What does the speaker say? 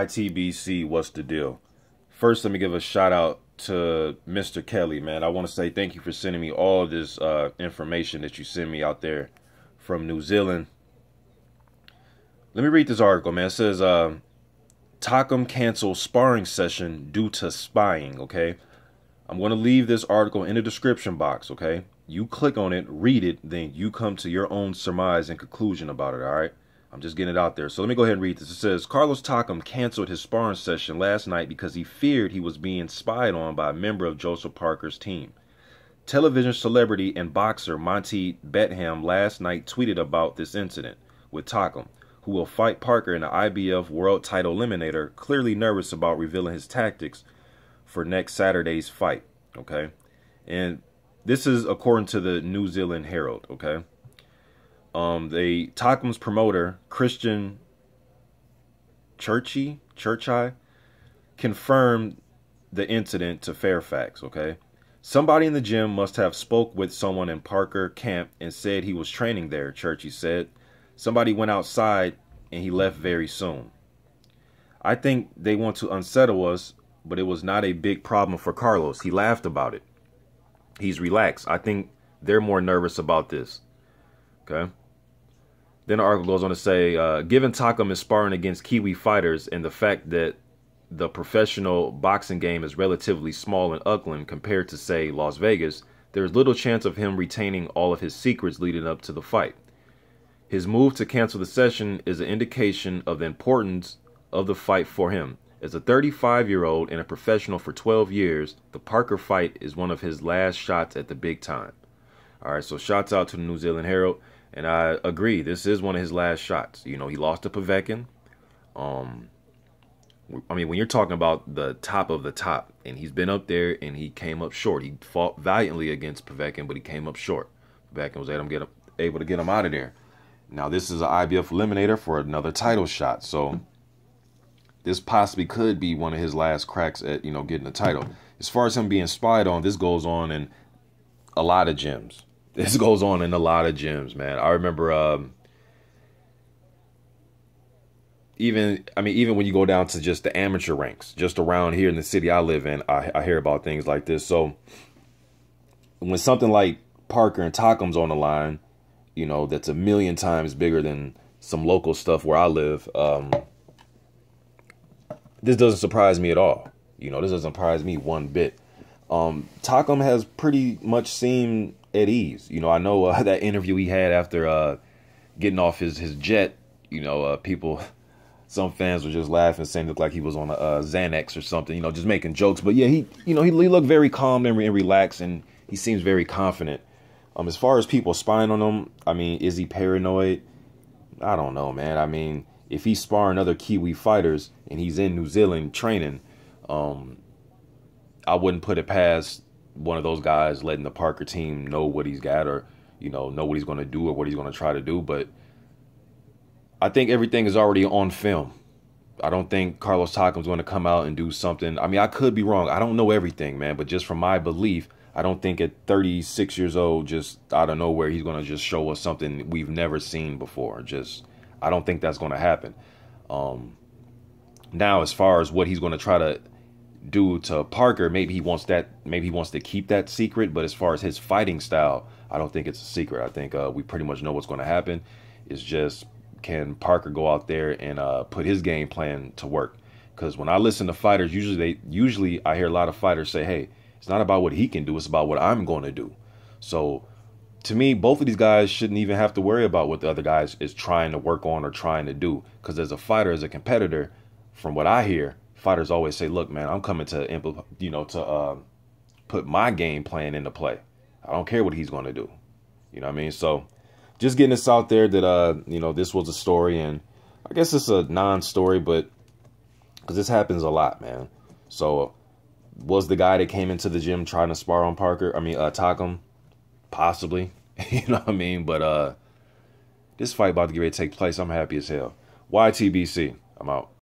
YTBC, what's the deal? First, let me give a shout out to Mr. Kelly, man. I want to say thank you for sending me all this information that you send me out there from New Zealand. Let me read this article, man. It says, Takam cancels sparring session due to spying, okay? I'm going to leave this article in the description box, okay? You click on it, read it, then you come to your own surmise and conclusion about it, all right? I'm just getting it out there. So let me go ahead and read this. It says, Carlos Takam canceled his sparring session last night because he feared he was being spied on by a member of Joseph Parker's team. Television celebrity and boxer Monty Betham last night tweeted about this incident with Takam, who will fight Parker in the IBF World Title Eliminator, clearly nervous about revealing his tactics for next Saturday's fight, okay? And this is according to the New Zealand Herald, okay? Takam's promoter, Christian Cherchi, confirmed the incident to Fairfax, okay? Somebody in the gym must have spoke with someone in Parker camp and said he was training there, Cherchi said. Somebody went outside and he left very soon. I think they want to unsettle us, but it was not a big problem for Carlos. He laughed about it. He's relaxed. I think they're more nervous about this. Okay. Then the article goes on to say, given Takam is sparring against Kiwi fighters and the fact that the professional boxing game is relatively small in Auckland compared to, say, Las Vegas, there's little chance of him retaining all of his secrets leading up to the fight. His move to cancel the session is an indication of the importance of the fight for him. As a 35-year-old and a professional for 12 years, the Parker fight is one of his last shots at the big time. All right, so shouts out to the New Zealand Herald. And I agree, this is one of his last shots. You know, he lost to Povetkin. I mean, when you're talking about the top of the top, and he's been up there and he came up short. He fought valiantly against Povetkin, but he came up short. Povetkin was able to get him out of there. Now, this is an IBF eliminator for another title shot. So this possibly could be one of his last cracks at, you know, getting a title. As far as him being spied on, this goes on in a lot of gyms. This goes on in a lot of gyms, man. I remember even when you go down to just the amateur ranks, just around here in the city I live in, I hear about things like this. So when something like Parker and Takam's on the line, you know, that's a million times bigger than some local stuff where I live, this doesn't surprise me at all. You know, this doesn't surprise me one bit. Takam has pretty much seemed at ease. You know, I know that interview he had after getting off his jet, you know, some fans were just laughing, saying it looked like he was on a Xanax or something, you know, just making jokes. But yeah, he looked very calm and relaxed, and he seems very confident. As far as people spying on him, I mean, is he paranoid? I don't know, man. I mean, if he's sparring other Kiwi fighters and he's in New Zealand training, I wouldn't put it past one of those guys letting the Parker team know what he's got, or, you know what he's going to do or what he's going to try to do. But I think everything is already on film. I don't think Carlos Takam's going to come out and do something. I mean, I could be wrong. I don't know everything, man. But just from my belief, I don't think at 36 years old, just out of nowhere, he's going to just show us something we've never seen before. I don't think that's going to happen. Now, as far as what he's going to try to do to Parker, maybe he wants to keep that secret. But as far as his fighting style, I don't think it's a secret. I think we pretty much know what's going to happen. It's just, can Parker go out there and put his game plan to work? Because when I listen to fighters, usually I hear a lot of fighters say, hey, it's not about what he can do, it's about what I'm going to do. So to me, both of these guys shouldn't even have to worry about what the other guy is trying to work on or trying to do. Because as a fighter, as a competitor, from what I hear, fighters always say, look, man, I'm coming to put my game plan into play. I don't care what he's going to do. You know what I mean? So just getting this out there that, this was a story, and I guess it's a non-story, but because this happens a lot, man. So was the guy that came into the gym trying to spar on Takam? Possibly. You know what I mean? But this fight about to get ready to take place. I'm happy as hell. YTBC. I'm out.